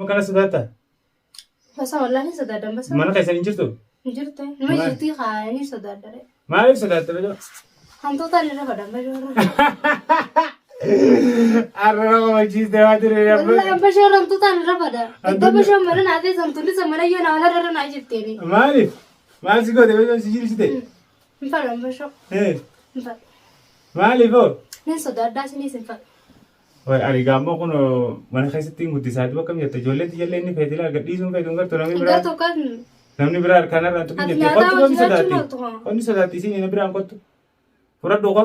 Makana sodaata. Basa wallahi sodaadha basa. Mana keessa hin jirtu. Hin jirtu. Nama jirti kaayanii sodaadha. Maaliif sodaata bajoo? Hantuuta irra fadan bajoo. Arraba machiistee waa ture yabba. Wallahi bashoo hantuuta irra fada. Iddoo bashoo mara naatee samtuunis mana yoo naa wala irra naa jirteeni. Maaliif? Maal si goote bajoo si jirsite? Hin fadan bashoo. Hin fadan. Maaliif oo? Nin sodaadhaa sinis hin fadan. Ani gaammoo kun mana keessatti guddisaati bakka mijatta ijoolleetti jallee inni feetila gadhiisuun feetuun gartuu Gartuu kan namni biraa harkaan irraan tuqin jettee qottu qonni sodaatti. Qonni sodaatti isiin inni biraan qottu. Fudhadhu qo.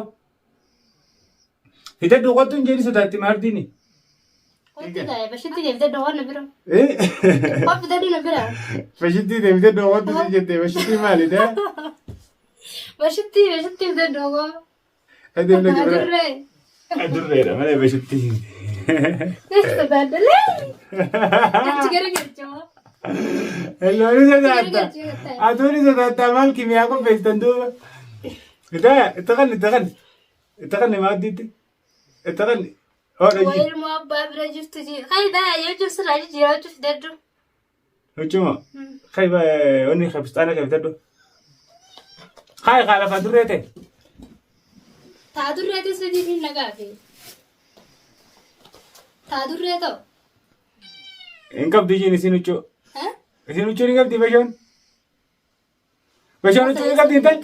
Fitadhu qottu hin jedhi sodaatti maardiini. qotti taa'e bashitti deemtee dhoowwan na bira. Qofi dadii na bira. Bashitti deemtee dhoowwattu si jettee bashitti maalidha? Bashitti deemtee dhoowwan. Adurree. Adurreedha malee bashitti. Sodaadhalee. Achi gara galchamaa. Looni sodaata. Atuuni sodaata maal kimiyaa qopheessitan duuba. Itti kan maaddiitti. Itti kan. Wayiilmoo abbaa bira jirtu qayiidhaa yoo jirtu raajii jiraachuuf daddu. Huccuma. Qayiba onni qabstaana qabdaddu. Qayi qaala fadurree ta'e. Taadurree ta'e sadii nagaafi. Taadurree ta'u. Hin qabdi ishiin isin huccuu. Isin huccuu ni qabdi bashoon. Bashoon huccuu ni qabdi hin ta'e.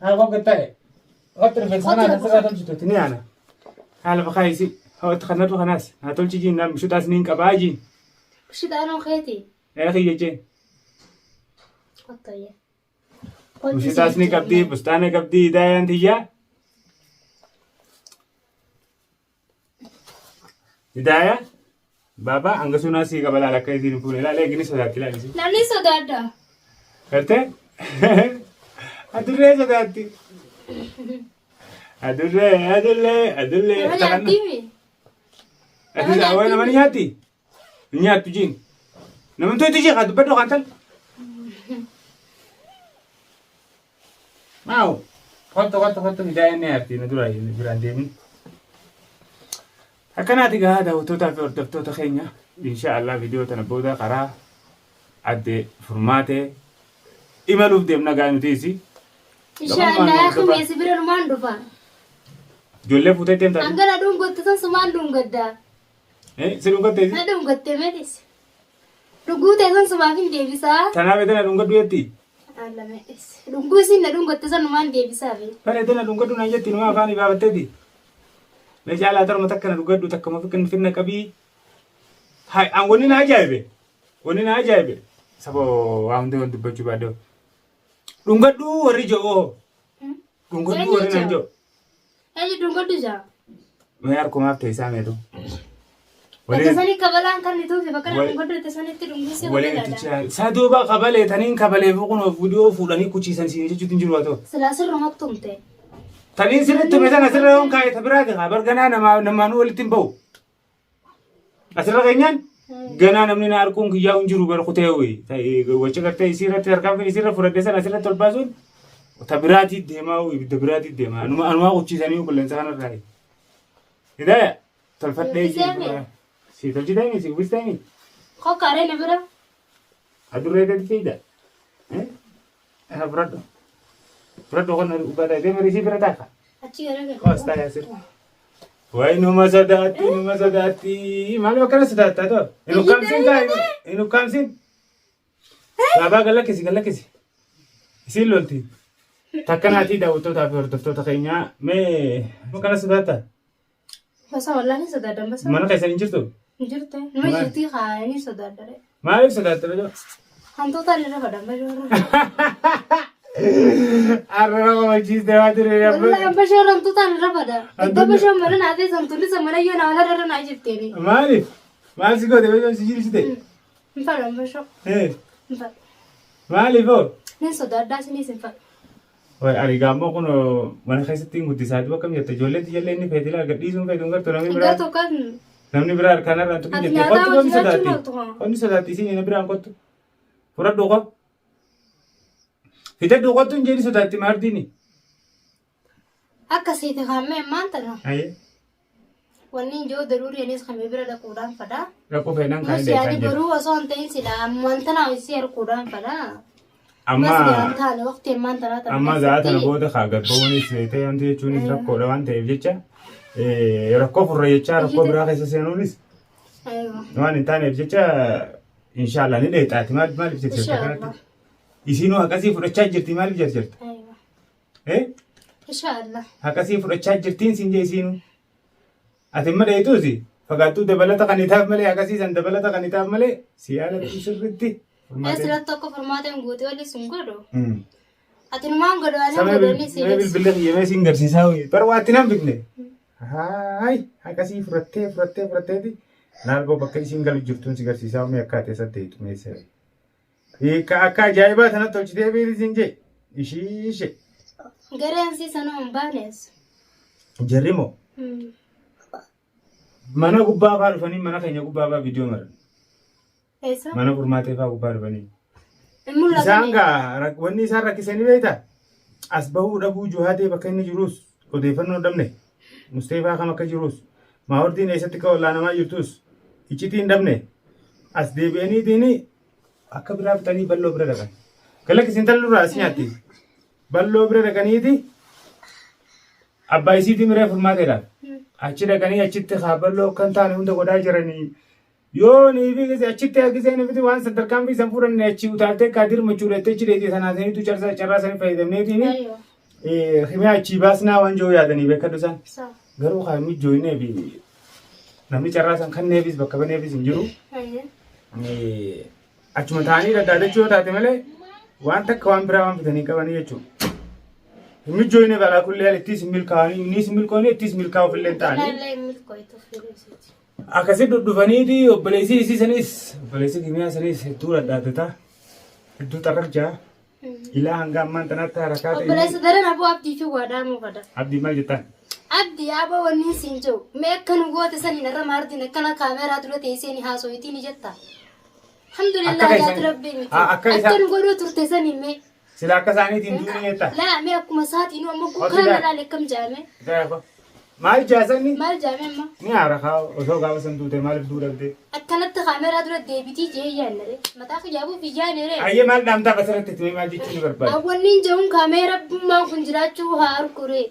Haa qoqqo ta'e. Qoqqo rifeensa kanaa asirraa tolchituutti ni aana. Haala bakaa isi. Hawwata kanatu kanaas. Haa tolchi jiin nam bishutaas ni hin qabaa jiin. Bishitaan keeti. Kiyya jeen. Qottayya. Bishutaas ni qabdi bustaana qabdi hidaayaan tiyyaa. Hidaayaa. Baba hanga sunaa sii qaba laala akka isiin fuune laala eegni sodaatti laalisi. Namni sodaadha. Gartee? Adurree sodaatti. Adurree. Nama nyaattiimi. Ati awwaa nama ni nyaatti? Ni nyaattu jiin. Namni to'atu ishee haa dubbadhu haa tal. Maawu. Kottu hidaayaan ni nyaatti na dura biraan deemin. Akkanaati gaa daawwattootaa fi hordoftoota keenya inshaallah viidiyoo tana booda karaa addee furmaatee imaluuf deemna gaa nutiisi. Inshaallah kumeessi bira numaan dhufa. Ijoollee fuutee deemtaa? Hangana dhungotte san sumaan dhungaddaa. Si dhungattee? Na dhungattee meetis. Dhugutee san sumaaf hin deebisaa. Tanaaf edana dhungadhu jetti? Alla meetis. Dhunguusin na dhungatte san numaan deebisaafi. Kan edana dhungadhu naan jetti numa afaan ibaabatteeti. Meeshaalee atarma takka na dhugadhu takka ma finna qabii. Hai an wani na ajaa'ibe. Sabo waa hundee wanti dubbachuu baaduu. Dhungadhu warri jo'oo. Dhungadhu warri naan jo'o. Eenyu dhungadhu jaa? Mee harkumaaf ta'e isaa meetu. Tasanii kabalaan kan ni tuufi bakka dhungadhu tasanitti dhunguusee waliin itti saa duuba kabalee taniin kabalee fuukunoof viidiyoo fuudhanii kuchiisan siin jechuutti hin jiru haa ta'u. Silaasirra maktumte. Taniin sirriitti meeshaan asirra yoon kaa'e tabiraati haa barganaa namaan walitti hin ba'u. Asirra keenyaan ganaa namni na arguun kiyyaa hin jiru barkutee wayii. Wacha gartee isirratti harkaan kan isirra fudhadhee sana asirratti ol baasuun tabiraati deemaa ibidda biraati deemaa. Anumaa kuchiisanii qilleensa kanarraa. Hidaaya tolfadhee jiru. Si tolchitee mi si uffistee mi? Kokkaaree na bira. Adurree gadi fiida. Fudhadhu. Fudhadhu kan uffata deemee si bira taaka. Achi garagalee. Koostaa yaasir. Wayi numa sodaatti. Maal akkana sodaattaa ta'u? Hin ukkaamsin. Baabaa gallakkisi. Isiin lolti. Takkanaatii daawwattootaa fi hordoftoota keenyaa mee akkana sodaattaa? Basa wallahi sodaadha basa. Mana keessa hin jirtu? Hin jirtu. Nama jirti kaayanii sodaadha. Maaliif sodaatta bajoo? Hantuuta irra fadan bajoo. Arraba machiistee waa ture yabba. Wallahi bashoo hantuuta irra fada. Iddoo bashoo mara naatee samtuunis mana yoo naa wala irra naa jirteeni. Maaliif? Maal si goote bajoo si jirsite? Hin fadan bashoo. Hin fadan. Maaliif oo? Nin sodaadhaa sinis hin fadan. Ani gaammoo kun mana keessatti guddisaati bakka mijatta ijoolleetti jallee inni feetila gadhiisuun feetuun gartuu Gartuu kan namni biraa harkaan irraan tuqin jettee qottu qonni sodaatti. Qonni sodaatti isiin inni biraan qottu. Fudhadhu qo. Fitadhu qottu hin jedhi sodaatti maardiini. akkasiiti kaamee maanta no. Ayyee. Wanni joo daruri anis kami bira dhaquudhaan fadha. Rakkoo feenaan kan Nus yaani baruu osoo hin ta'in sila wanta naa isii arguudhaan fadha. Mas gaantaale waqtii ilmaan tanaa tanaa. Amma zaatana booda garbawwanis ta'e wanti jechuunis rakkoodha waan ta'eef jecha rakkoo furra jecha rakkoo biraa keessa seenuunis waan hin taaneef jecha inshaallah ni dheexaati maaliif jecha kanatti isinuu akkasii fudhachaa jirti maaliif jirti? Inshaallah. Akkasii fudhachaa jirtiin siin jee isinuu. Ati amma dheetuusi fagaattuu dabalata kanitaaf malee akkasiisan dabalata kanitaaf malee siyaala sirriitti. Asirratti akka furmaateen guutuu waliin sun godhu. Ati numaan godhu ani godhanii si ibsu. Bilbila kiyyamee siin garsiisaa ho'i. Barwaatti nan bifne. Haay akkasii fudhatteeti. Naargoo bakka isiin galu jirtuun si garsiisaa ho'i akka teessatti hiitu meeshaa. Akka ajaa'ibaa sanatti tolchitee beekti siin jee. Ishee. Gareen si sana hin baanes. Jarri moo? Mana gubbaa fa'aa dhufanii mana keenya gubbaa fa'aa viidiyoo maran. Mana furmaatee fa'aa gubbaa dhufanii. Isaan gaa wanni isaan rakkisanii beektaa? As bahuu dhabuu juhaatee bakka inni jirus odeeffannoo dhabne. Musteefaa kam akka jirus. Maahortiin eessatti akka wallaanamaa jirtus. Iccitii hin dhabne. As deebi'aniitiin akka biraa bitanii balloo bira dhaqan. Galakkisiin talluurraa as nyaatti. Balloo bira dhaqaniiti. Abbaa isiitii miree furmaateedhaaf. Achi dhaqanii achitti balloo kan taane hunda godhaa jiranii. Yoo niifi achitti argisee nifiti waan sadarkaan fi san fuudhanne achi utaaltee kaadir machuudhattee achi dheedhee sanaasaniitu carraa sanii fayyadamneetiin himee achi baasnaa waan jiru yaadanii beekadhu isaan. Garuu haa mijjooyinee fi namni carraa san kanneefis bakka baneefis hin jiru. Achuma taa'anii dhaddaadachuu yoo taate malee waan takka waan biraa waan bitanii qabanii jechuudha. Mijjooyinee balaa kullee ittis milkaa'anii innis milkoonii ittis milkaa'uuf illee ta'anii. Akkasii dhufaniiti obboleessii isiisanis obboleessii kimiyyaa sanis hedduu dhadhaatata hedduu xarrabjaa ilaa hanga ammaan tanatti harakaa ta'e. Obboleessa daran aboo abdii fi waadhaa muufadha. Abdii maal jettaan? Abdii aboo wanni siin jiru mee akka nu goote saniin irra maartiin akkana kaameeraa dura teessee ni haasoyitii ni jetta. Alhamdulillah jaati rabbii miti. Akka nu godhuu turte saniin mee. Sila akka isaaniitiin duuni jetta. Laa mee akkuma isaatiin ammoo gukkaan ilaale akkam jaame. Maal jaasanni? Maal jaame amma? Ni haara kaa osoo gaafa san duute maaliif duudhabde? Akkanatti kaameeraa dura deebitii jee yaannare mataa kijaabuuf iyyaanere. Ayyee maal dhaamtaa basirratti itti maal jechuun ni barbaada? Awwanni jehuun kaameeraa bummaan kun jiraachuu haa argure.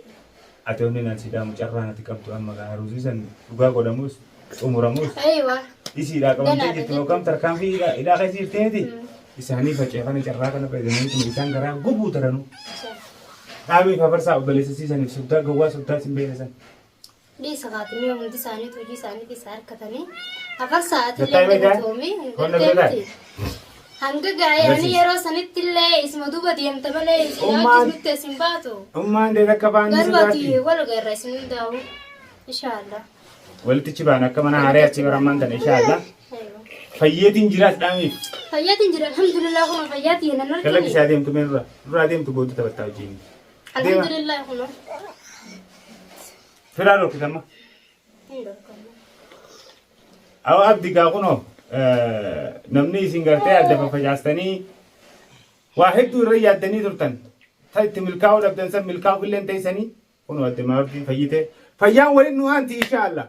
Ati onni naan sidaamu carraa natti qabdu amma haruusisan dhugaa godhamus xumuramus. Ayiwa. Isiidhaa qabamtee jirtu yookaan tarkaanfii hidhaa keessa jirteeti. Isaanii faceefana carraa kana fayyadamanii isaan garaa gubuu taranu. Dhaabii fafarsaa obboleessisiisaniif soddaa gowwaa soddaa sin beeksisan. Dhiisa kaatanii hundi isaanii hojii isaanii keessa harkatanii fafarsaa atiillee galatoomee hanga gaa'anii yeroo sanitti illee isuma duuba deemta malee isin nutti isin baatu. Ummaan deet akka baan Garbati wal garra isin hundaa'u inshaallah. Walitti baan akka mana haaree achi baraman tan inshaallah. Fayyeetiin jiraas dhaamiif. Fayyeetiin jira alhamdulillah kun fayyaatiin nan arginu. Kalaqi isaa deemtu meen dura deemtu booddee taphattaa wajjin. Alhamdulillah kun. Firaa dhorkitama. Awa abdi gaa kunoo namni isin gartee adda fafacaastanii waa hedduu irra yaaddanii turtan. Ta itti milkaa'uu dhabdan san milkaa'uuf illee teessanii kunoo adda maartii fayyite. Fayyaan waliin nu haanti inshaallah.